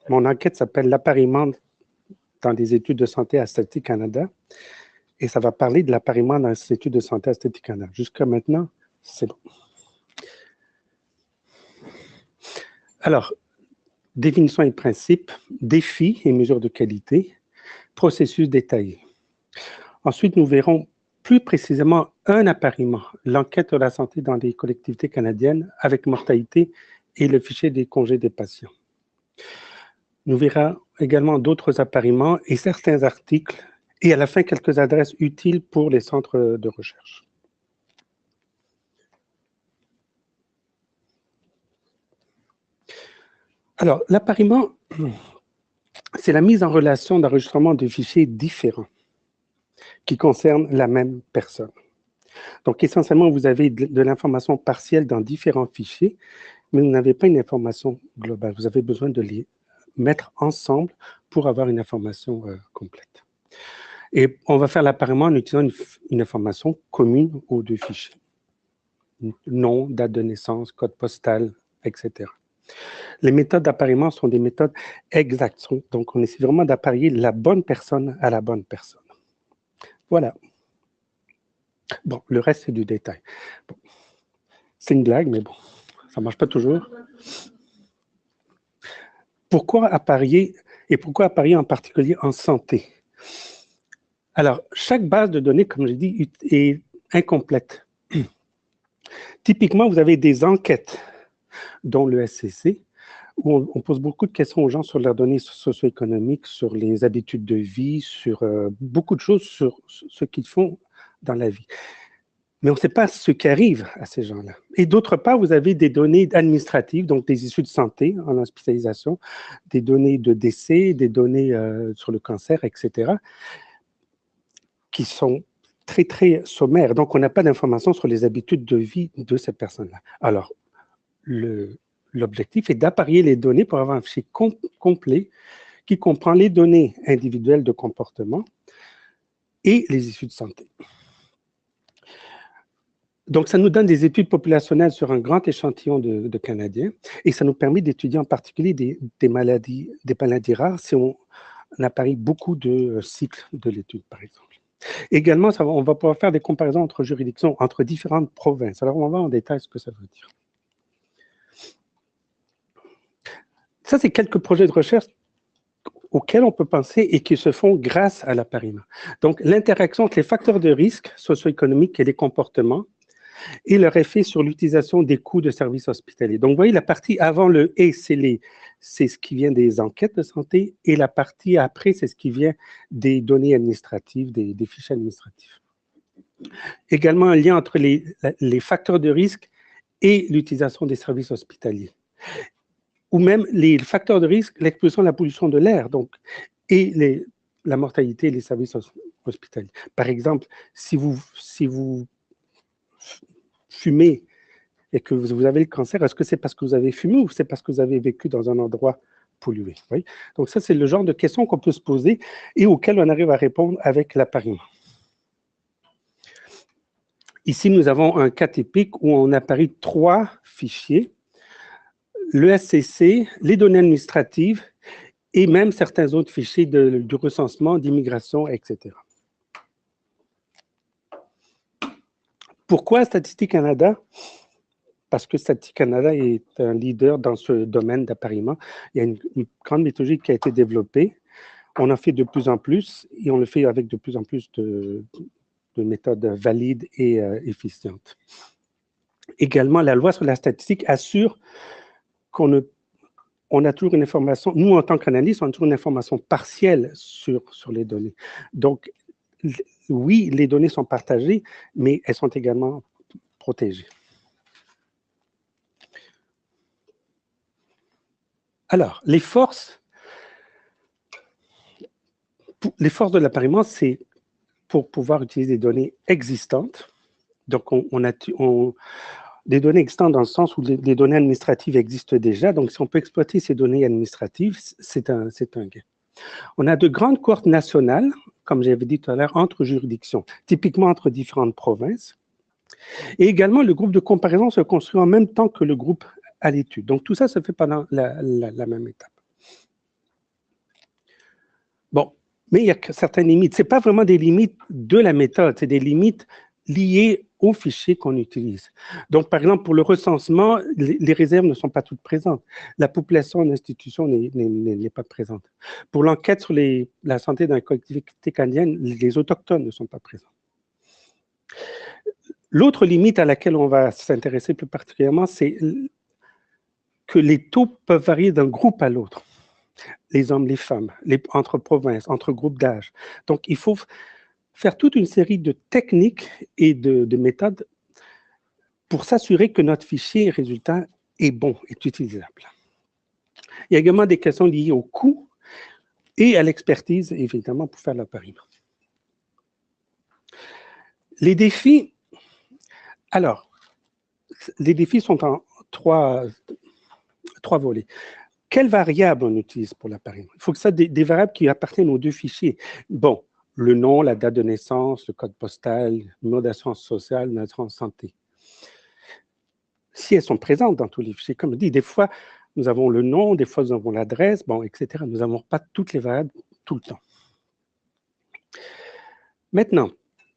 Mon enquête s'appelle « L'appariement dans des études de santé à Statistique Canada » et ça va parler de l'appariement dans les études de santé à Statistique Canada. Jusqu'à maintenant, c'est bon. Alors, définition et principes, défis et mesures de qualité, processus détaillé. Ensuite, nous verrons plus précisément un appariement, l'enquête de la santé dans les collectivités canadiennes avec mortalité et le fichier des congés des patients. Nous verrons également d'autres appariements et certains articles et à la fin quelques adresses utiles pour les centres de recherche. Alors, l'appariement, c'est la mise en relation d'enregistrement de fichiers différents qui concernent la même personne. Donc, essentiellement, vous avez de l'information partielle dans différents fichiers, mais vous n'avez pas une information globale. Vous avez besoin de les mettre ensemble pour avoir une information complète. Et on va faire l'appariement en utilisant une information commune aux deux fichiers. Nom, date de naissance, code postal, etc. Les méthodes d'appariement sont des méthodes exactes. Donc, on essaie vraiment d'apparier la bonne personne à la bonne personne. Voilà. Bon, le reste, c'est du détail. Bon. C'est une blague, mais bon, ça ne marche pas toujours. Pourquoi apparier, et pourquoi apparier en particulier en santé? Alors, chaque base de données, comme j'ai dit, est incomplète. Typiquement, vous avez des enquêtes, dont le SCC, où on pose beaucoup de questions aux gens sur leurs données socio-économiques, sur les habitudes de vie, sur beaucoup de choses sur ce qu'ils font dans la vie. Mais on ne sait pas ce qui arrive à ces gens-là. Et d'autre part, vous avez des données administratives, donc des issues de santé en hospitalisation, des données de décès, des données sur le cancer, etc., qui sont très, très sommaires. Donc, on n'a pas d'informations sur les habitudes de vie de ces personnes-là. Alors, l'objectif est d'apparier les données pour avoir un fichier complet qui comprend les données individuelles de comportement et les issues de santé. Donc, ça nous donne des études populationnelles sur un grand échantillon de Canadiens et ça nous permet d'étudier en particulier des maladies rares si on appareille beaucoup de cycles de l'étude, par exemple. Également, on va pouvoir faire des comparaisons entre juridictions, entre différentes provinces. Alors, on va voir en détail ce que ça veut dire. Ça, c'est quelques projets de recherche auxquels on peut penser et qui se font grâce à l'appariement. Donc, l'interaction entre les facteurs de risque socio-économiques et les comportements et leur effet sur l'utilisation des coûts de services hospitaliers. Donc, vous voyez, la partie avant le « et », c'est ce qui vient des enquêtes de santé, et la partie après, c'est ce qui vient des données administratives, des fichiers administratifs. Également, un lien entre les facteurs de risque et l'utilisation des services hospitaliers. Ou même les facteurs de risque, l'exposition à la pollution de l'air, donc, et la mortalité et les services hospitaliers. Par exemple, si vous fumez et que vous avez le cancer, est-ce que c'est parce que vous avez fumé ou c'est parce que vous avez vécu dans un endroit pollué? Oui? Donc ça, c'est le genre de questions qu'on peut se poser et auxquelles on arrive à répondre avec l'appariement. Ici, nous avons un cas typique où on apparie 3 fichiers, le SCC, les données administratives et même certains autres fichiers du recensement, d'immigration, etc. Pourquoi Statistique Canada? Parce que Statistique Canada est un leader dans ce domaine d'appariement. Il y a une grande méthodologie qui a été développée. On en fait de plus en plus et on le fait avec de plus en plus de méthodes valides et efficientes. Également, la loi sur la statistique assure qu'on a toujours une information, nous en tant qu'analystes, on a toujours une information partielle sur les données. Donc, oui, les données sont partagées, mais elles sont également protégées. Alors, les forces de l'appariement, c'est pour pouvoir utiliser des données existantes. Donc, des données existantes dans le sens où les données administratives existent déjà. Donc, si on peut exploiter ces données administratives, c'est un gain. On a de grandes cohortes nationales, comme j'avais dit tout à l'heure, entre juridictions, typiquement entre différentes provinces. Et également, le groupe de comparaison se construit en même temps que le groupe à l'étude. Donc, tout ça se fait pendant la même étape. Bon, mais il y a certaines limites. Ce n'est pas vraiment des limites de la méthode, c'est des limites liées aux fichiers qu'on utilise. Donc, par exemple, pour le recensement, les réserves ne sont pas toutes présentes. La population en institution n'est pas présente. Pour l'enquête sur la santé dans la collectivité canadienne, les autochtones ne sont pas présents. L'autre limite à laquelle on va s'intéresser plus particulièrement, c'est que les taux peuvent varier d'un groupe à l'autre. Les hommes, les femmes, entre provinces, entre groupes d'âge. Donc, il faut faire toute une série de techniques et de méthodes pour s'assurer que notre fichier résultat est bon, est utilisable. Il y a également des questions liées au coût et à l'expertise, évidemment, pour faire l'appariement. Les défis, alors, les défis sont en trois volets. Quelles variables on utilise pour l'appariement? Il faut que ça soit des variables qui appartiennent aux deux fichiers. Bon, le nom, la date de naissance, le code postal, le numéro d'assurance sociale, l'assurance santé. Si elles sont présentes dans tous les fichiers, comme je dis, des fois, nous avons le nom, des fois, nous avons l'adresse, bon, etc. Nous n'avons pas toutes les variables tout le temps. Maintenant,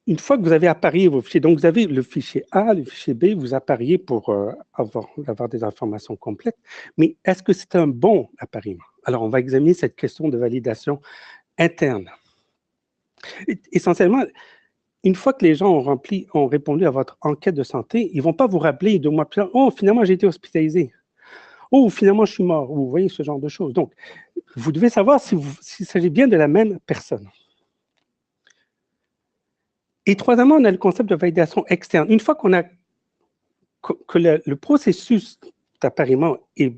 une fois que vous avez apparié vos fichiers, donc vous avez le fichier A, le fichier B, vous appariez pour avoir des informations complètes, mais est-ce que c'est un bon appariement? Alors, on va examiner cette question de validation interne. Essentiellement, une fois que les gens ont répondu à votre enquête de santé, ils ne vont pas vous rappeler 2 mois plus tard, « Oh, finalement, j'ai été hospitalisé. Oh, finalement, je suis mort. » Vous voyez ce genre de choses. Donc, vous devez savoir s'il s'agit bien de la même personne. Et troisièmement, on a le concept de validation externe. Une fois qu'on a que le processus d'appariement est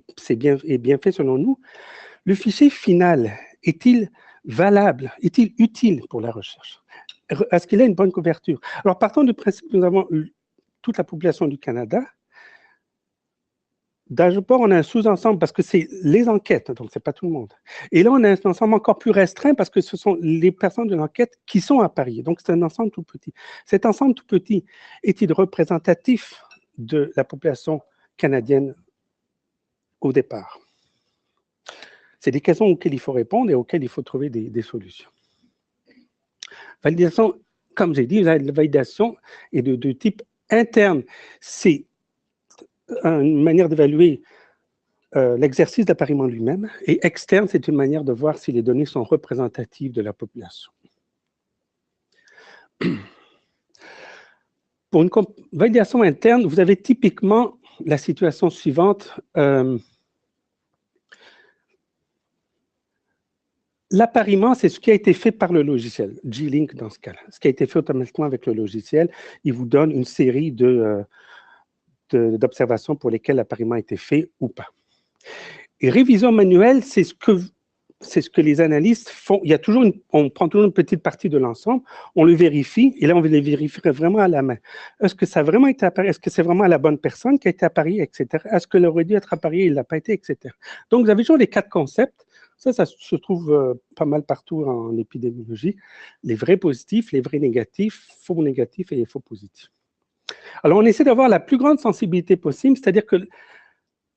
bien fait selon nous, le fichier final est-il valable, est-il utile pour la recherche? Est-ce qu'il a une bonne couverture? Alors, partons du principe que nous avons toute la population du Canada. D'abord, on a un sous-ensemble parce que c'est les enquêtes, donc ce n'est pas tout le monde. Et là, on a un ensemble encore plus restreint parce que ce sont les personnes de l'enquête qui sont appariées. Donc, c'est un ensemble tout petit. Cet ensemble tout petit est-il représentatif de la population canadienne au départ? C'est des questions auxquelles il faut répondre et auxquelles il faut trouver des solutions. Validation, comme j'ai dit, la validation est de type interne. C'est une manière d'évaluer l'exercice d'appariement lui-même, et externe, c'est une manière de voir si les données sont représentatives de la population. Pour une validation interne, vous avez typiquement la situation suivante. L'appariement, c'est ce qui a été fait par le logiciel, G-Link dans ce cas-là. Ce qui a été fait automatiquement avec le logiciel, il vous donne une série d'observations pour lesquelles l'appariement a été fait ou pas. Et révision manuelle, c'est ce que les analystes font. Il y a toujours on prend toujours une petite partie de l'ensemble, on le vérifie, et là, on les vérifierait vraiment à la main. Est-ce que ça a vraiment été apparié? Est-ce que c'est vraiment la bonne personne qui a été appariée, etc.? Est-ce que aurait dû être apparié, il ne l'a pas été, etc. Donc, vous avez toujours les 4 concepts. Ça se trouve pas mal partout en épidémiologie. Les vrais positifs, les vrais négatifs, faux négatifs et les faux positifs. Alors, on essaie d'avoir la plus grande sensibilité possible, c'est-à-dire que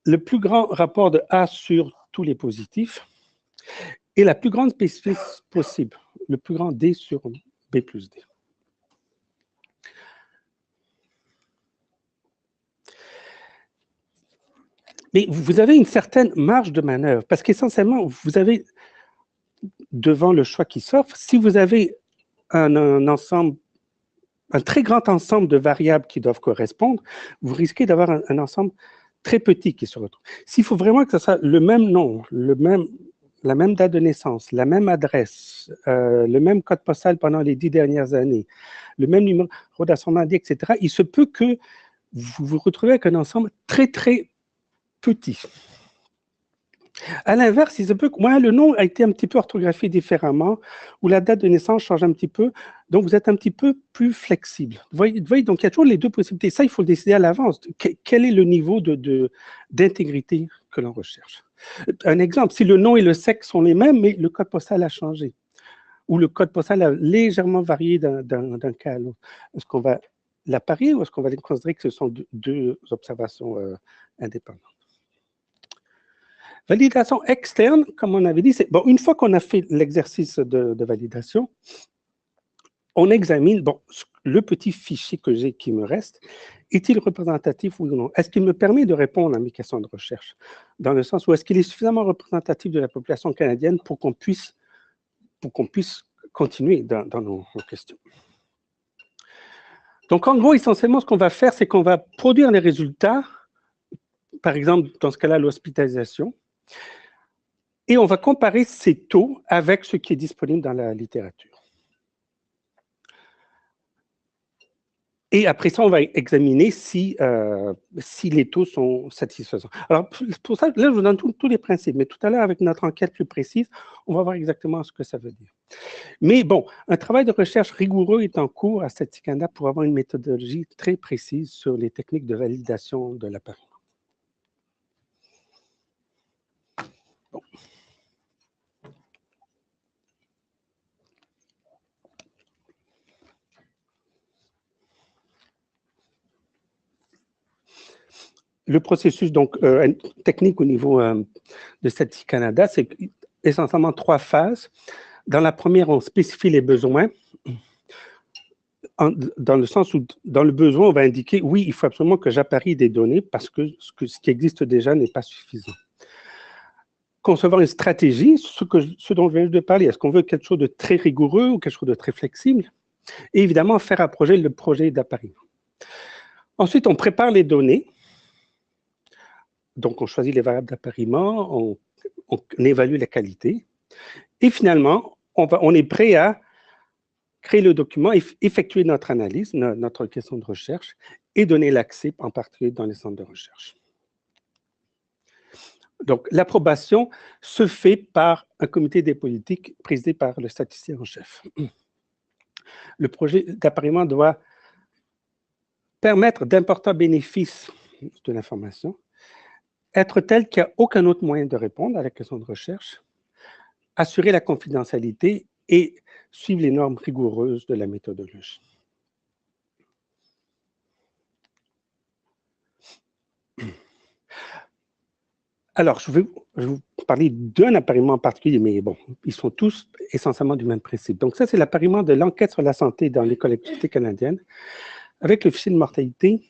le plus grand rapport de A sur tous les positifs et la plus grande spécificité possible, le plus grand D sur B plus D. Mais vous avez une certaine marge de manœuvre, parce qu'essentiellement, vous avez, devant le choix qui s'offre, si vous avez un ensemble, un très grand ensemble de variables qui doivent correspondre, vous risquez d'avoir un ensemble très petit qui se retrouve. S'il faut vraiment que ce soit le même nom, la même date de naissance, la même adresse, le même code postal pendant les 10 dernières années, le même numéro d'ascendant, etc., il se peut que vous vous retrouvez avec un ensemble très, très petit. À l'inverse, il se peut que le nom a été un petit peu orthographié différemment, ou la date de naissance change un petit peu, donc vous êtes un petit peu plus flexible. Vous voyez, donc il y a toujours les deux possibilités. Ça, il faut le décider à l'avance. Quel est le niveau d'intégrité que l'on recherche? Un exemple, si le nom et le sexe sont les mêmes, mais le code postal a changé, ou le code postal a légèrement varié d'un cas à l'autre, est-ce qu'on va l'apparier ou est-ce qu'on va considérer que ce sont deux observations indépendantes? Validation externe, comme on avait dit, c'est bon, une fois qu'on a fait l'exercice de validation, on examine, bon, le petit fichier que j'ai qui me reste, est-il représentatif ou non? Est-ce qu'il me permet de répondre à mes questions de recherche? Dans le sens où est-ce qu'il est suffisamment représentatif de la population canadienne pour qu'on puisse continuer dans nos questions? Donc, en gros, essentiellement, ce qu'on va faire, c'est qu'on va produire les résultats, par exemple, dans ce cas-là, l'hospitalisation, et on va comparer ces taux avec ce qui est disponible dans la littérature. Et après ça, on va examiner si les taux sont satisfaisants. Alors, pour ça, là, je vous donne tous les principes, mais tout à l'heure, avec notre enquête plus précise, on va voir exactement ce que ça veut dire. Mais bon, un travail de recherche rigoureux est en cours à Statistique Canada pour avoir une méthodologie très précise sur les techniques de validation de l'appareil. Bon. Le processus donc, technique au niveau de Statistique Canada, c'est essentiellement 3 phases. Dans la première, on spécifie les besoins, dans le sens où, dans le besoin, on va indiquer, oui, il faut absolument que j'apparie des données parce que ce qui existe déjà n'est pas suffisant. Concevoir une stratégie, ce dont je viens de parler, est-ce qu'on veut quelque chose de très rigoureux ou quelque chose de très flexible? Et évidemment, faire approcher le projet d'appariement. Ensuite, on prépare les données. Donc, on choisit les variables d'appariement, on évalue la qualité. Et finalement, on est prêt à créer le document, effectuer notre analyse, notre question de recherche, et donner l'accès, en particulier dans les centres de recherche. Donc, l'approbation se fait par un comité des politiques présidé par le statisticien en chef. Le projet d'appariement doit permettre d'importants bénéfices de l'information, être tel qu'il n'y a aucun autre moyen de répondre à la question de recherche, assurer la confidentialité et suivre les normes rigoureuses de la méthodologie. Alors, je vais vous parler d'un appariement en particulier, mais bon, ils sont tous essentiellement du même principe. Donc ça, c'est l'appariement de l'enquête sur la santé dans les collectivités canadiennes, avec le fichier de mortalité,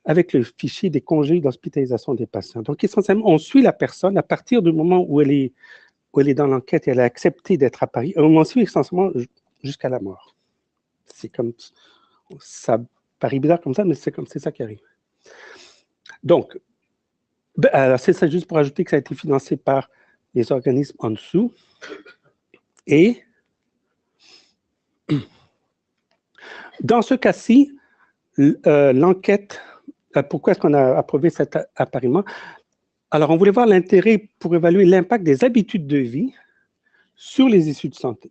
avec le fichier des congés d'hospitalisation des patients. Donc essentiellement, on suit la personne à partir du moment où elle est dans l'enquête et elle a accepté d'être apparie, et on en suit essentiellement jusqu'à la mort. C'est comme, ça paraît bizarre comme ça, mais c'est ça qui arrive. Donc, c'est ça juste pour ajouter que ça a été financé par les organismes en dessous. Et dans ce cas-ci, l'enquête, pourquoi est-ce qu'on a approuvé cet appariement? Alors, on voulait voir l'intérêt pour évaluer l'impact des habitudes de vie sur les issues de santé.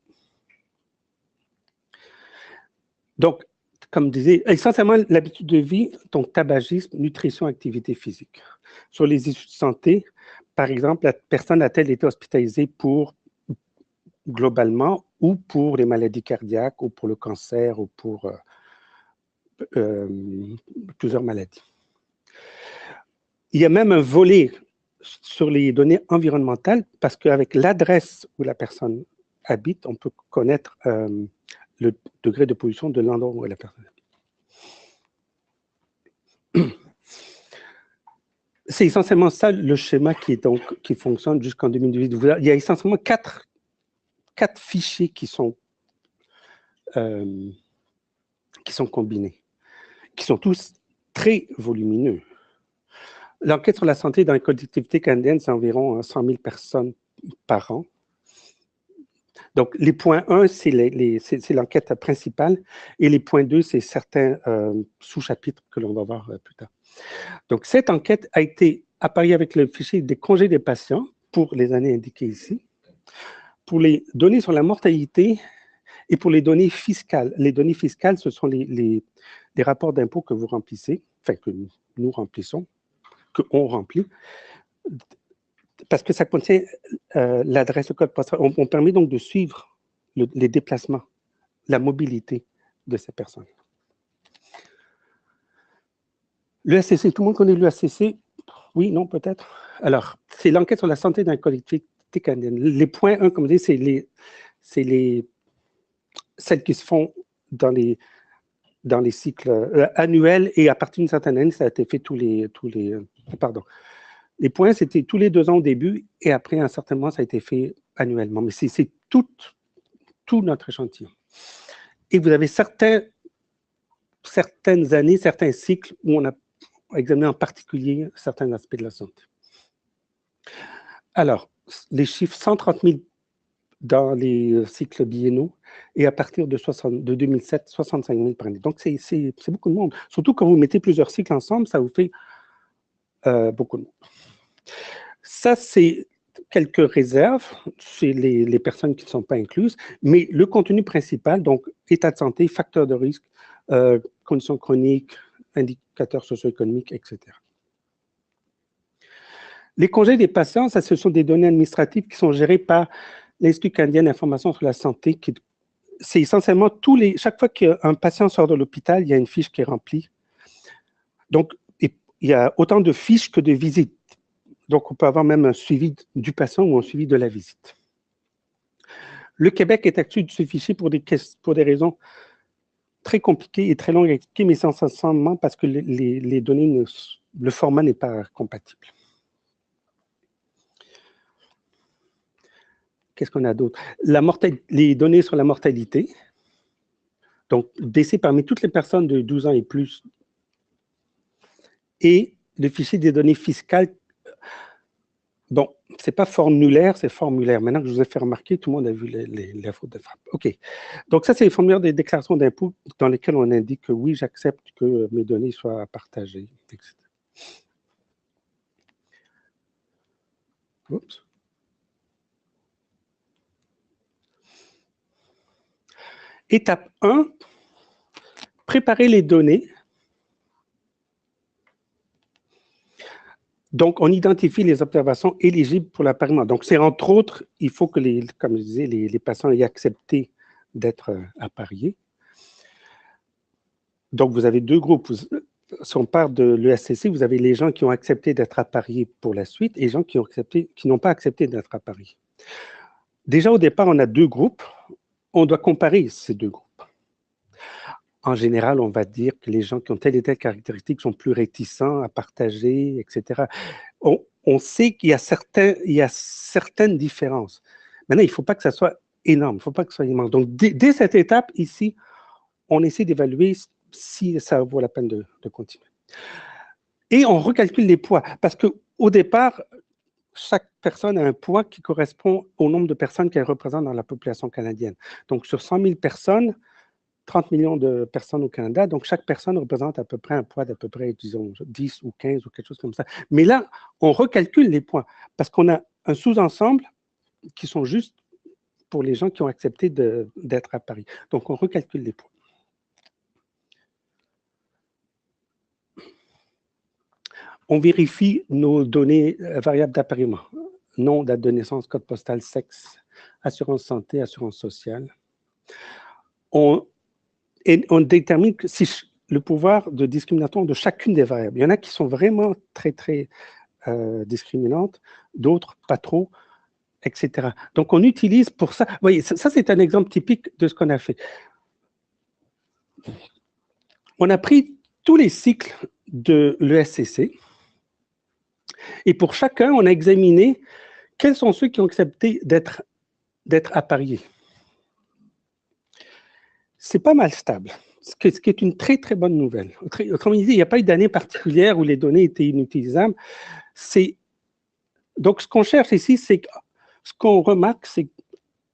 Donc, comme disait, essentiellement l'habitude de vie, donc tabagisme, nutrition, activité physique. Sur les issues de santé, par exemple, la personne a-t-elle été hospitalisée pour, globalement, ou pour les maladies cardiaques, ou pour le cancer, ou pour plusieurs maladies. Il y a même un volet sur les données environnementales, parce qu'avec l'adresse où la personne habite, on peut connaître le degré de pollution de l'endroit où la personne habite. C'est essentiellement ça le schéma qui fonctionne jusqu'en 2018. Il y a essentiellement quatre fichiers qui sont combinés, qui sont tous très volumineux. L'enquête sur la santé dans les collectivités canadiennes, c'est environ 100 000 personnes par an. Donc, les points 1, c'est l'enquête principale, et les points 2, c'est certains sous-chapitres que l'on va voir plus tard. Donc, cette enquête a été apparue avec le fichier des congés des patients pour les années indiquées ici, pour les données sur la mortalité et pour les données fiscales. Les données fiscales, ce sont les rapports d'impôts que vous remplissez, enfin que nous remplissons, qu'on remplit, parce que ça contient l'adresse, le code postal. On permet donc de suivre les déplacements, la mobilité de ces personnes. L'EACC, tout le monde connaît l'EACC? Oui, non, peut-être? Alors, c'est l'enquête sur la santé dans la collectivité canadienne. Les points 1, comme je dis, c'est celles qui se font dans les cycles annuels, et à partir d'une certaine année, ça a été fait pardon. Les points, c'était tous les 2 ans au début, et après, un certain moment, ça a été fait annuellement. Mais c'est tout notre échantillon. Et vous avez certaines années, certains cycles où on a examiné en particulier certains aspects de la santé. Alors, les chiffres 130 000 dans les cycles biennaux, et à partir de 2007, 65 000 par année. Donc, c'est beaucoup de monde. Surtout quand vous mettez plusieurs cycles ensemble, ça vous fait beaucoup de monde. Ça, c'est quelques réserves, c'est les personnes qui ne sont pas incluses, mais le contenu principal, donc état de santé, facteurs de risque, conditions chroniques, indicateurs socio-économiques, etc. Les congés des patients, ça, ce sont des données administratives qui sont gérées par l'Institut canadien d'information sur la santé. C'est essentiellement chaque fois qu'un patient sort de l'hôpital, il y a une fiche qui est remplie. Donc, il y a autant de fiches que de visites. Donc, on peut avoir même un suivi du patient ou un suivi de la visite. Le Québec est exclu de ce fichier pour des raisons très compliquées et très longues à expliquer, mais c'est essentiellement parce que les données, le format n'est pas compatible. Qu'est-ce qu'on a d'autre? Les données sur la mortalité. Donc, décès parmi toutes les personnes de 12 ans et plus. Et le fichier des données fiscales. Bon, ce n'est pas formulaire, c'est formulaire. Maintenant que je vous ai fait remarquer, tout le monde a vu les fautes de frappe. OK. Donc, ça, c'est les formulaires des déclarations d'impôts dans lesquels on indique que oui, j'accepte que mes données soient partagées, etc. Oups. Étape 1, préparer les données. Donc, on identifie les observations éligibles pour l'appariement. Donc, c'est entre autres, il faut que, comme je disais, les patients aient accepté d'être appariés. Donc, vous avez 2 groupes. Si on part de l'ESCC, vous avez les gens qui ont accepté d'être appariés pour la suite et les gens qui n'ont pas accepté d'être appariés. Déjà, au départ, on a 2 groupes. On doit comparer ces 2 groupes. En général, on va dire que les gens qui ont telle et telle caractéristique sont plus réticents à partager, etc. On sait qu'il y a certaines différences. Maintenant, il ne faut pas que ça soit énorme, il ne faut pas que ce soit immense. Donc, dès cette étape, ici, on essaie d'évaluer si ça vaut la peine de continuer. Et on recalcule les poids, parce qu'au départ, chaque personne a un poids qui correspond au nombre de personnes qu'elle représente dans la population canadienne. Donc, sur 100 000 personnes, 30 millions de personnes au Canada, donc chaque personne représente à peu près un poids d'à peu près, disons, 10 ou 15 ou quelque chose comme ça. Mais là, on recalcule les poids, parce qu'on a un sous-ensemble qui sont juste pour les gens qui ont accepté d'être à Paris. Donc, on recalcule les poids. On vérifie nos données variables d'appariement. Nom, date de naissance, code postal, sexe, assurance santé, assurance sociale. On détermine si le pouvoir de discriminatoire de chacune des variables. Il y en a qui sont vraiment très, très discriminantes, d'autres pas trop, etc. Donc, on utilise pour ça... Vous voyez, ça c'est un exemple typique de ce qu'on a fait. On a pris tous les cycles de l'ESCC et pour chacun, on a examiné quels sont ceux qui ont accepté d'être appariés. C'est pas mal stable, ce qui est une très, très bonne nouvelle. Autrement dit, il n'y a pas eu d'année particulière où les données étaient inutilisables. Donc, ce qu'on cherche ici, c'est ce qu'on remarque, c'est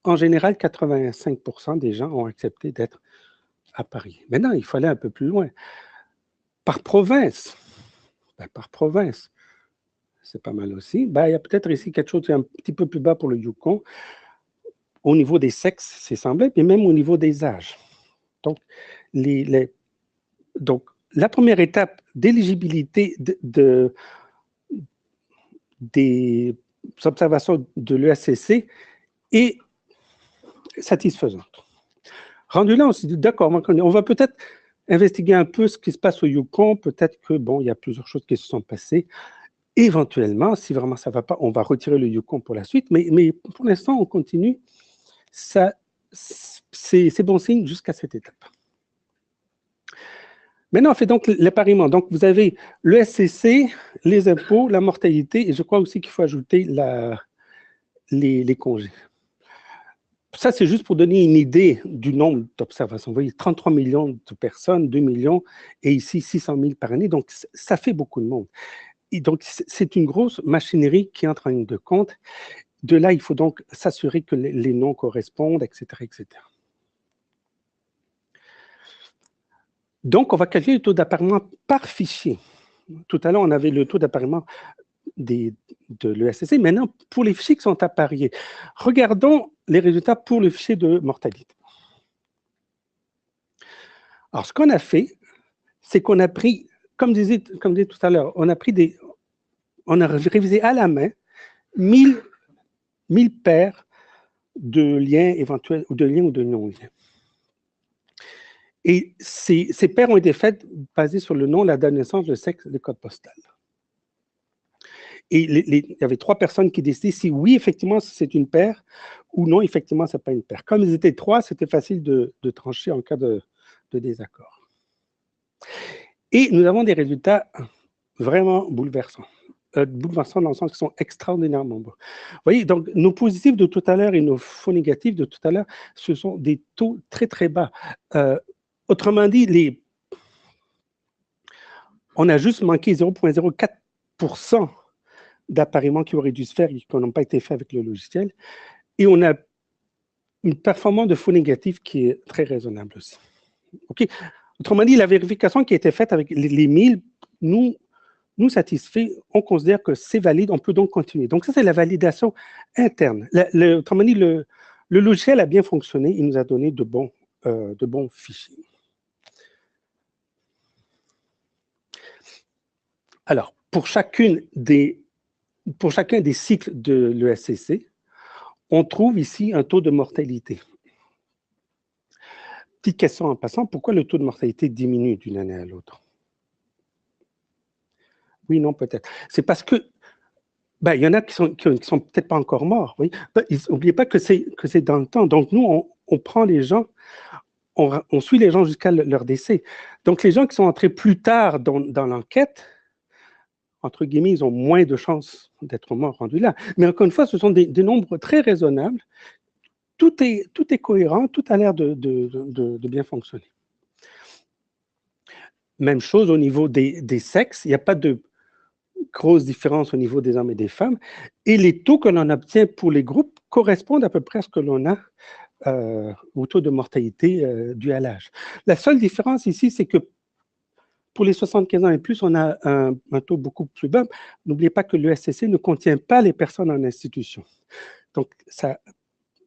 qu'en général, 85% des gens ont accepté d'être appariés. Maintenant, il faut aller un peu plus loin. Par province, c'est pas mal aussi. Il y a peut-être ici quelque chose qui est un petit peu plus bas pour le Yukon. Au niveau des sexes, c'est semblable, mais même au niveau des âges. Donc, donc la première étape d'éligibilité des observations de l'ESCC est satisfaisante. Rendu là, on s'est dit, d'accord, on va peut-être investiguer un peu ce qui se passe au Yukon, peut-être que, bon, il y a plusieurs choses qui se sont passées. Éventuellement, si vraiment ça ne va pas, on va retirer le Yukon pour la suite, mais pour l'instant, on continue. C'est bon signe jusqu'à cette étape. Maintenant, on fait donc l'épargnement. Donc, vous avez le SCC, les impôts, la mortalité, et je crois aussi qu'il faut ajouter les congés. Ça, c'est juste pour donner une idée du nombre d'observations. Vous voyez, 33 millions de personnes, 2 millions, et ici 600 000 par année. Donc, ça fait beaucoup de monde. Et donc, c'est une grosse machinerie qui entre en ligne de compte. De là, il faut donc s'assurer que les noms correspondent, etc., etc. Donc, on va calculer le taux d'appareillement par fichier. Tout à l'heure, on avait le taux d'appareillement de l'ESCC. Maintenant, pour les fichiers qui sont appareillés, regardons les résultats pour le fichier de mortalité. Alors, ce qu'on a fait, c'est qu'on a pris, comme disait tout à l'heure, on a révisé à la main 1000 paires de liens éventuels, ou de liens ou de non-liens. Et ces paires ont été faites basées sur le nom, la date de naissance, le sexe, le code postal. Et il y avait 3 personnes qui décidaient si oui, effectivement, c'est une paire, ou non, effectivement, ce n'est pas une paire. Comme ils étaient 3, c'était facile de trancher en cas de désaccord. Et nous avons des résultats vraiment bouleversants. Bouleversants dans le sens qu'ils sont extraordinairement beaux. Vous voyez, donc nos positifs de tout à l'heure et nos faux négatifs de tout à l'heure, ce sont des taux très, très bas. Autrement dit, on a juste manqué 0,04% d'appariements qui auraient dû se faire et qui n'ont pas été faits avec le logiciel. Et on a une performance de faux négatifs qui est très raisonnable aussi. Okay? Autrement dit, la vérification qui a été faite avec les 1000 nous satisfait, on considère que c'est valide, on peut donc continuer. Donc ça, c'est la validation interne. Autrement dit, le logiciel a bien fonctionné, il nous a donné de bons fichiers. Alors, pour chacun des cycles de l'ESCC, on trouve ici un taux de mortalité. Petite question en passant, pourquoi le taux de mortalité diminue d'une année à l'autre? Oui, non, peut-être. C'est parce que, il y en a qui sont peut-être pas encore morts. Oui. N'oubliez pas que c'est dans le temps. Donc, nous, on prend les gens, on suit les gens jusqu'à leur décès. Donc, les gens qui sont entrés plus tard dans l'enquête, entre guillemets, ils ont moins de chances d'être morts rendus là. Mais encore une fois, ce sont des nombres très raisonnables. Tout est cohérent, tout a l'air de bien fonctionner. Même chose au niveau des sexes, il n'y a pas de grosse différence au niveau des hommes et des femmes. Et les taux que l'on obtient pour les groupes correspondent à peu près à ce que l'on a au taux de mortalité dû à l'âge. La seule différence ici, c'est que pour les 75 ans et plus, on a un taux beaucoup plus bas. N'oubliez pas que l'ESCC ne contient pas les personnes en institution. Donc,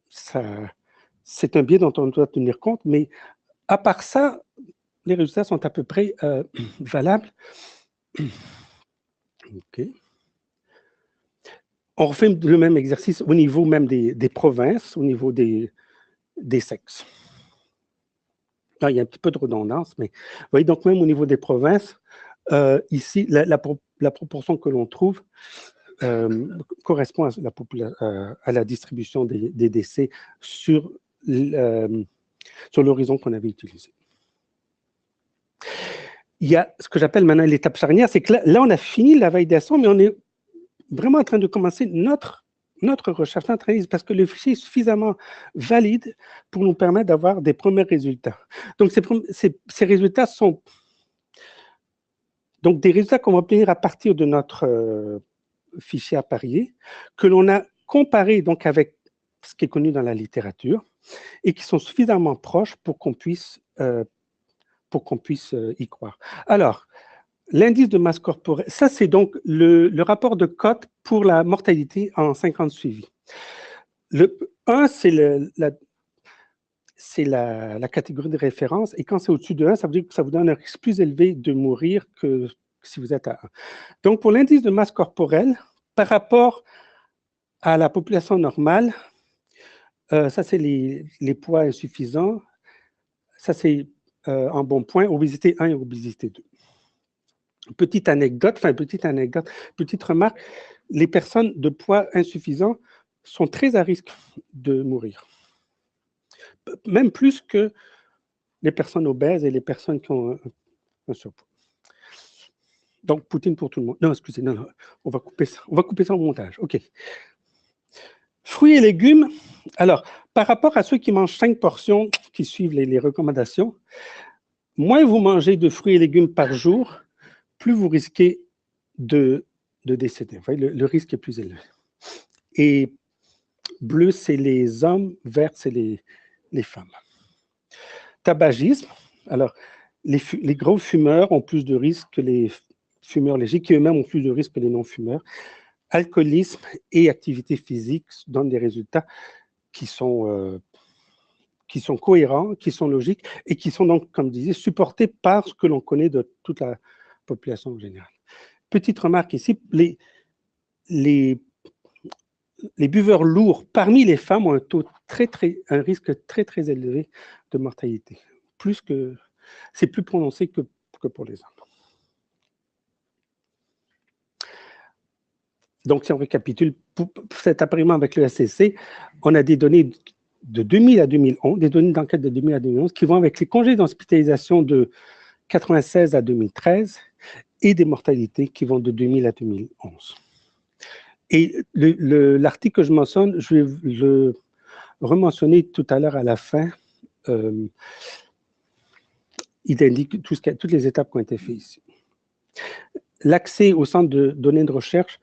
c'est un biais dont on doit tenir compte, mais à part ça, les résultats sont à peu près valables. OK. On refait le même exercice au niveau même des provinces, au niveau des sexes. Là, il y a un petit peu de redondance, mais vous voyez, donc même au niveau des provinces, ici, la proportion que l'on trouve correspond à la distribution des décès sur l'horizon qu'on avait utilisé. Il y a ce que j'appelle maintenant l'étape charnière, c'est que là, on a fini la validation, mais on est vraiment en train de commencer notre recherche, notre analyse, parce que le fichier est suffisamment valide pour nous permettre d'avoir des premiers résultats. Donc, ces résultats sont donc des résultats qu'on va obtenir à partir de notre fichier apparié, que l'on a comparé donc avec ce qui est connu dans la littérature et qui sont suffisamment proches pour qu'on puisse y croire. Alors, l'indice de masse corporelle, ça c'est donc le rapport de cote pour la mortalité en 50 suivis. Le 1, c'est la catégorie de référence, et quand c'est au-dessus de 1, ça veut dire que ça vous donne un risque plus élevé de mourir que si vous êtes à 1. Donc, pour l'indice de masse corporelle, par rapport à la population normale, ça c'est les poids insuffisants, ça c'est en bon point, obésité 1 et obésité 2. Petite anecdote, petite remarque, les personnes de poids insuffisant sont très à risque de mourir. Même plus que les personnes obèses et les personnes qui ont un surpoids. Donc, Poutine pour tout le monde. Non, excusez, non, on va couper ça au montage. OK. Fruits et légumes. Alors, par rapport à ceux qui mangent 5 portions, qui suivent les recommandations, moins vous mangez de fruits et légumes par jour, plus vous risquez de décéder. Vous voyez, le risque est plus élevé. Et bleu, c'est les hommes, vert, c'est les femmes. Tabagisme. Alors, les gros fumeurs ont plus de risques que les fumeurs légers, qui eux-mêmes ont plus de risques que les non-fumeurs. Alcoolisme et activité physique donnent des résultats qui sont cohérents, qui sont logiques et qui sont donc, comme je disais, supportés par ce que l'on connaît de toute la population en général. Petite remarque ici, les buveurs lourds parmi les femmes ont un risque très, très élevé de mortalité. C'est plus prononcé que pour les hommes. Donc, si on récapitule, pour cet appariement avec le SCC, on a des données de 2000 à 2011, des données d'enquête de 2000 à 2011, qui vont avec les congés d'hospitalisation de 96 à 2013 et des mortalités qui vont de 2000 à 2011. Et l'article que je mentionne, je vais le rementionner tout à l'heure à la fin. Il indique toutes les étapes qui ont été faites ici. L'accès au centre de données de recherche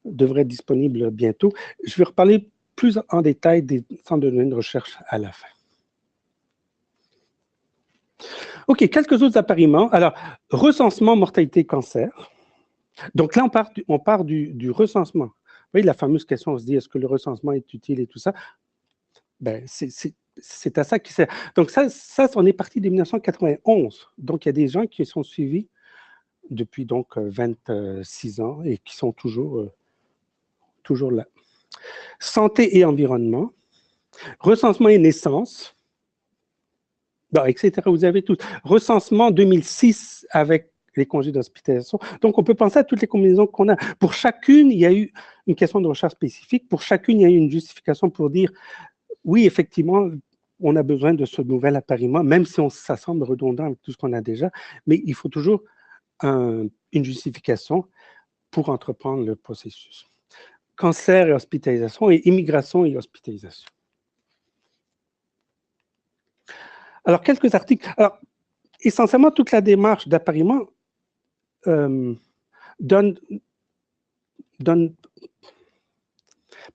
devrait être disponible bientôt. Je vais reparler plus en détail des centres de données de recherche à la fin. OK, quelques autres appariements. Alors, recensement, mortalité, cancer. Donc là, on part du recensement. Vous voyez, la fameuse question, on se dit, est-ce que le recensement est utile et tout ça? Ben, c'est à ça qu'il sert. Donc ça, on est parti de 1991. Donc, il y a des gens qui sont suivis depuis donc 26 ans et qui sont toujours là. Santé et environnement, recensement et naissance, bon, etc. Vous avez tout. Recensement 2006 avec les congés d'hospitalisation. Donc, on peut penser à toutes les combinaisons qu'on a. Pour chacune, il y a eu une question de recherche spécifique. Pour chacune, il y a eu une justification pour dire, oui, effectivement, on a besoin de ce nouvel appariement, même si ça semble redondant avec tout ce qu'on a déjà, mais il faut toujours une justification pour entreprendre le processus. Cancer et hospitalisation, et immigration et hospitalisation. Alors, quelques articles. Alors, essentiellement, toute la démarche d'appariement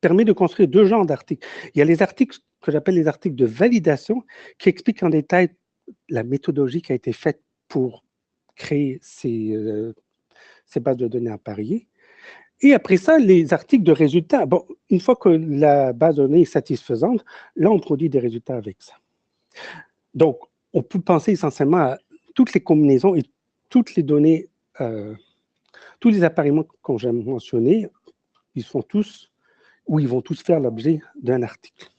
permet de construire deux genres d'articles. Il y a les articles que j'appelle les articles de validation, qui expliquent en détail la méthodologie qui a été faite pour créer ces bases de données appariées. Et après ça, les articles de résultats. Bon, une fois que la base de données est satisfaisante, là, on produit des résultats avec ça. Donc, on peut penser essentiellement à toutes les combinaisons et toutes les données, tous les appariements qu'on j'ai mentionnés, ils vont tous faire l'objet d'un article.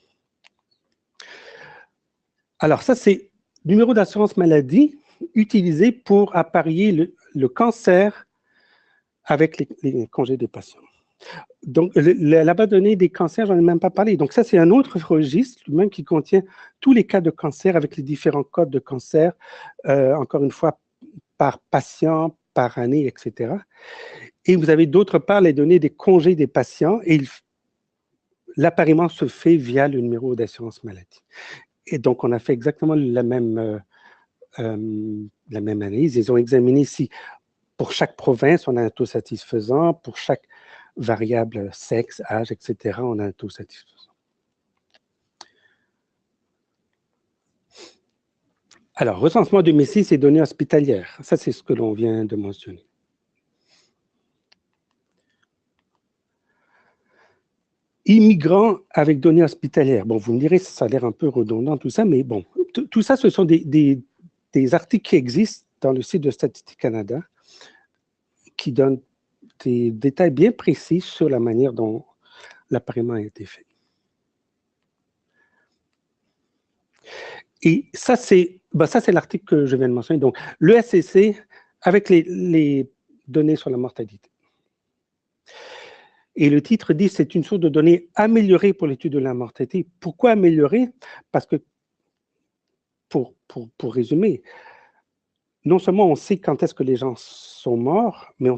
Alors, ça, c'est le numéro d'assurance maladie utilisé pour apparier le cancer avec les congés des patients. Donc, la base de données des cancers, j'en ai même pas parlé. Donc, ça, c'est un autre registre, même qui contient tous les cas de cancer avec les différents codes de cancer, encore une fois, par patient, par année, etc. Et vous avez d'autre part les données des congés des patients et l'appariement se fait via le numéro d'assurance maladie. Et donc, on a fait exactement la même analyse. Ils ont examiné si pour chaque province, on a un taux satisfaisant, pour chaque variable sexe, âge, etc., on a un taux satisfaisant. Alors, recensement 2006 et données hospitalières. Ça, c'est ce que l'on vient de mentionner. Immigrants avec données hospitalières. Bon, vous me direz, ça a l'air un peu redondant, tout ça, mais bon, tout ça, ce sont des articles qui existent dans le site de Statistique Canada qui donnent des détails bien précis sur la manière dont l'appariement a été fait. Et ça, c'est l'article que je viens de mentionner. Donc, le SCC, avec les données sur la mortalité. Et le titre dit, c'est une source de données améliorée pour l'étude de la mortalité. Pourquoi améliorer? Parce que, pour résumer, non seulement on sait quand est-ce que les gens sont morts, mais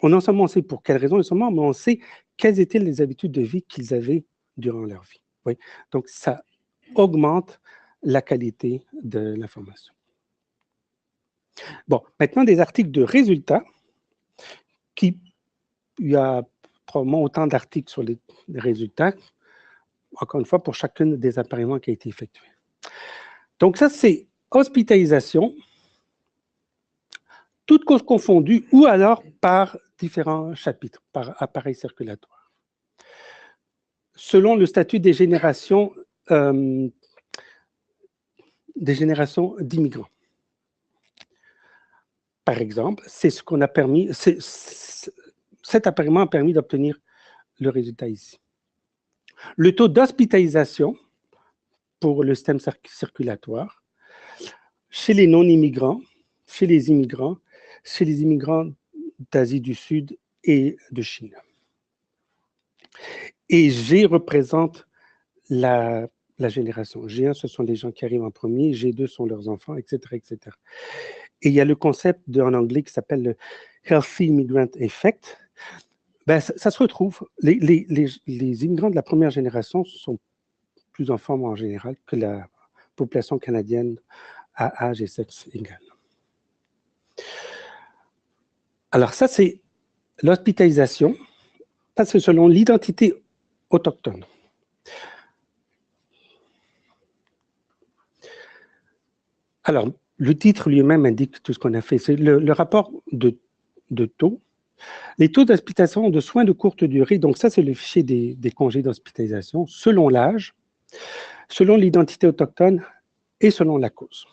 non seulement on sait pour quelles raisons ils sont morts, mais on sait quelles étaient les habitudes de vie qu'ils avaient durant leur vie. Oui? Donc, ça augmente la qualité de l'information. Bon, maintenant, des articles de résultats, il y a probablement autant d'articles sur les résultats, encore une fois, pour chacune des appareillements qui a été effectué. Donc, ça, c'est hospitalisation, toutes causes confondues, ou alors par différents chapitres, par appareil circulatoire. Selon le statut des générations d'immigrants. Par exemple, c'est ce qu'on a permis, cet appareillement a permis d'obtenir le résultat ici. Le taux d'hospitalisation pour le système circulatoire chez les non-immigrants, chez les immigrants d'Asie du Sud et de Chine. Et G représente la génération. G1, ce sont les gens qui arrivent en premier, G2 sont leurs enfants, etc., etc. Et il y a le concept en anglais qui s'appelle le Healthy Immigrant Effect. Ben, ça se retrouve. Les immigrants de la première génération sont plus en forme en général que la population canadienne à âge et sexe égal. Alors ça, c'est l'hospitalisation. Ça, c'est selon l'identité autochtone. Alors, le titre lui-même indique tout ce qu'on a fait. C'est le rapport de taux. Les taux d'hospitalisation de soins de courte durée, donc ça, c'est le fichier des congés d'hospitalisation, selon l'âge, selon l'identité autochtone et selon la cause.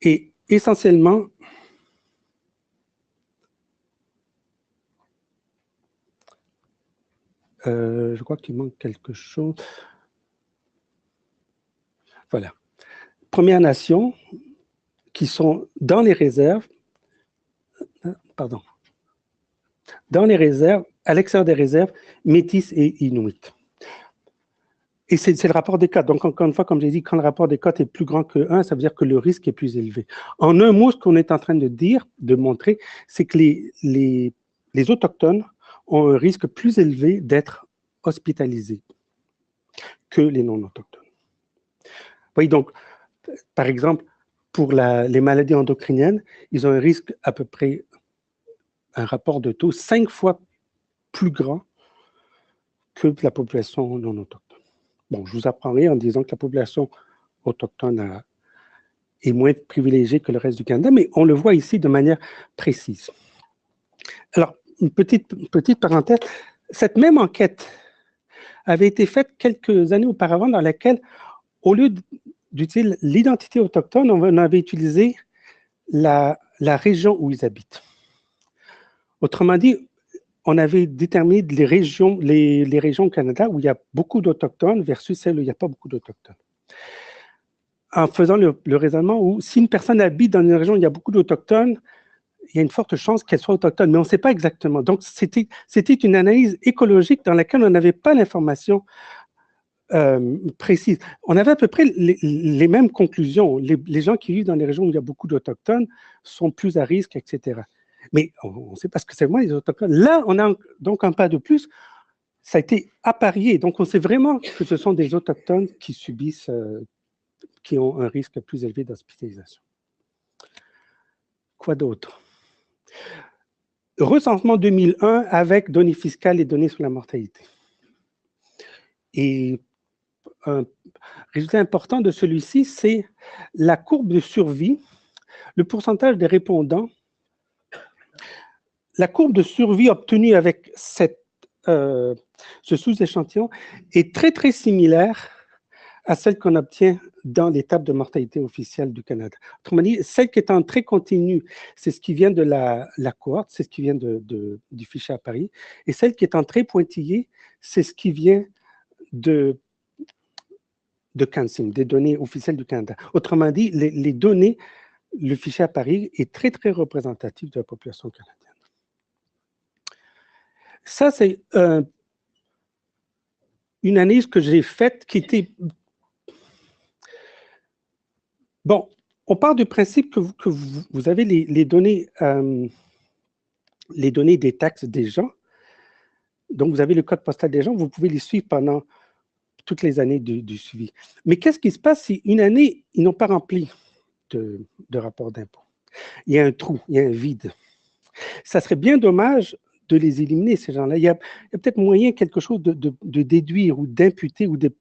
Et essentiellement, je crois qu'il manque quelque chose. Voilà. Premières Nations qui sont dans les réserves, dans les réserves, à l'extérieur des réserves, métis et inuits. Et c'est le rapport des cotes. Donc, encore une fois, comme j'ai dit, quand le rapport des cotes est plus grand que 1, ça veut dire que le risque est plus élevé. En un mot, ce qu'on est en train de dire, de montrer, c'est que les Autochtones ont un risque plus élevé d'être hospitalisés que les non-autochtones. Vous voyez, donc, par exemple, pour les maladies endocriniennes, ils ont un risque à peu près, un rapport de taux 5 fois plus grand que la population non-autochtone. Bon, je vous apprendrai en disant que la population autochtone est moins privilégiée que le reste du Canada, mais on le voit ici de manière précise. Alors, une petite parenthèse, cette même enquête avait été faite quelques années auparavant dans laquelle, au lieu d'utiliser l'identité autochtone, on avait utilisé la région où ils habitent. Autrement dit, on avait déterminé les régions au Canada où il y a beaucoup d'Autochtones versus celles où il n'y a pas beaucoup d'Autochtones. En faisant le raisonnement où si une personne habite dans une région où il y a beaucoup d'Autochtones, il y a une forte chance qu'elle soit autochtone, mais on ne sait pas exactement. Donc, c'était une analyse écologique dans laquelle on n'avait pas l'information précise. On avait à peu près les mêmes conclusions. Les gens qui vivent dans les régions où il y a beaucoup d'Autochtones sont plus à risque, etc. Mais on ne sait pas ce que c'est vraiment les Autochtones. Là, on a donc un pas de plus. Ça a été apparié. Donc, on sait vraiment que ce sont des Autochtones qui subissent, qui ont un risque plus élevé d'hospitalisation. Quoi d'autre? Recensement 2001 avec données fiscales et données sur la mortalité. Et un résultat important de celui-ci, c'est la courbe de survie, le pourcentage des répondants. La courbe de survie obtenue avec ce sous-échantillon est très, très similaire à celle qu'on obtient dans les tables de mortalité officielles du Canada. Autrement dit, celle qui est en très continu, c'est ce qui vient de la cohorte, c'est ce qui vient du fichier à Paris, et celle qui est en très pointillé, c'est ce qui vient de CanSIM, des données officielles du Canada. Autrement dit, les données le fichier à Paris est très, très représentatif de la population canadienne. Ça, c'est une analyse que j'ai faite qui était... Bon, on part du principe que vous avez les données des taxes des gens. Donc, vous avez le code postal des gens, vous pouvez les suivre pendant toutes les années du suivi. Mais qu'est-ce qui se passe si une année, ils n'ont pas rempli de rapport d'impôt? Il y a un trou, il y a un vide. Ça serait bien dommage de les éliminer, ces gens-là. Il y a peut-être moyen quelque chose de déduire ou d'imputer ou de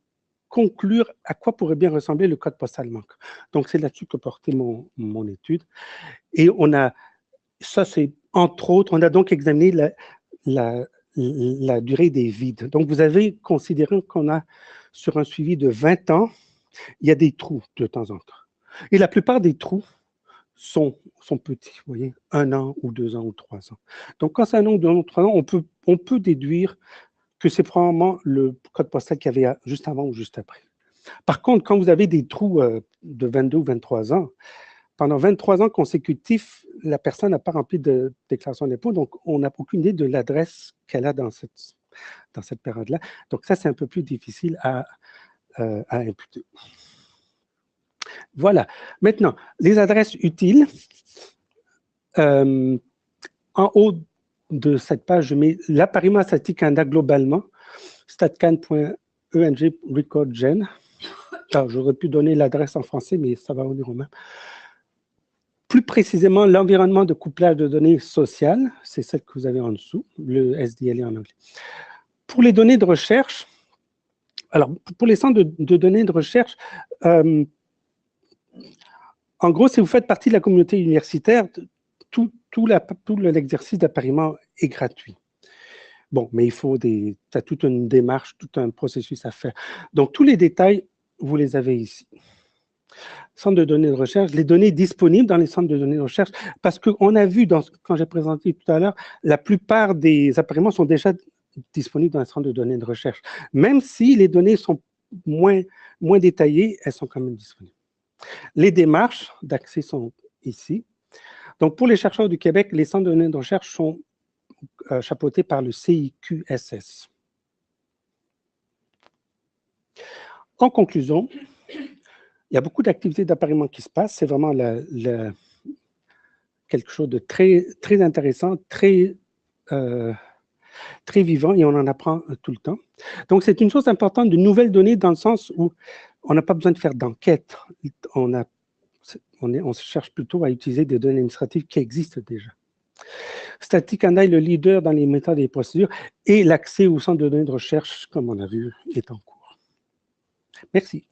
conclure à quoi pourrait bien ressembler le code postal manque. Donc, c'est là-dessus que portait mon étude. Et on a, ça c'est entre autres, on a donc examiné la durée des vides. Donc, vous avez considéré qu'on a, sur un suivi de 20 ans, il y a des trous de temps en temps. Et la plupart des trous sont petits, vous voyez, 1 an ou 2 ans ou 3 ans. Donc, quand c'est 1 an ou 2 ans ou 3 ans, on peut déduire que c'est probablement le code postal qu'il y avait juste avant ou juste après. Par contre, quand vous avez des trous de 22 ou 23 ans, pendant 23 ans consécutifs, la personne n'a pas rempli de déclaration d'impôt, donc on n'a aucune idée de l'adresse qu'elle a dans cette période-là. Donc ça, c'est un peu plus difficile à imputer. Voilà. Maintenant, les adresses utiles. En haut de cette page, je mets l'appariement statistique Canada globalement, statcan.eng recordgen. J'aurais pu donner l'adresse en français, mais ça va venir au même. Plus précisément, l'environnement de couplage de données sociales, c'est celle que vous avez en dessous, le SDLE en anglais. Pour les données de recherche, alors pour les centres de données de recherche, en gros, si vous faites partie de la communauté universitaire, tout l'exercice d'appariement est gratuit. Bon, mais il faut t'as toute une démarche, tout un processus à faire. Donc, tous les détails, vous les avez ici. Centre de données de recherche, les données disponibles dans les centres de données de recherche, parce qu'on a vu, quand j'ai présenté tout à l'heure, la plupart des appariements sont déjà disponibles dans les centres de données de recherche. Même si les données sont moins détaillées, elles sont quand même disponibles. Les démarches d'accès sont ici. Donc, pour les chercheurs du Québec, les centres de données de recherche sont chapeautés par le CIQSS. En conclusion, il y a beaucoup d'activités d'appariement qui se passent. C'est vraiment quelque chose de très, très intéressant, très vivant, et on en apprend tout le temps. Donc, c'est une chose importante de nouvelles données dans le sens où on n'a pas besoin de faire d'enquête. On se cherche plutôt à utiliser des données administratives qui existent déjà. Statistique Canada est le leader dans les méthodes et les procédures, et l'accès au centre de données de recherche, comme on a vu, est en cours. Merci.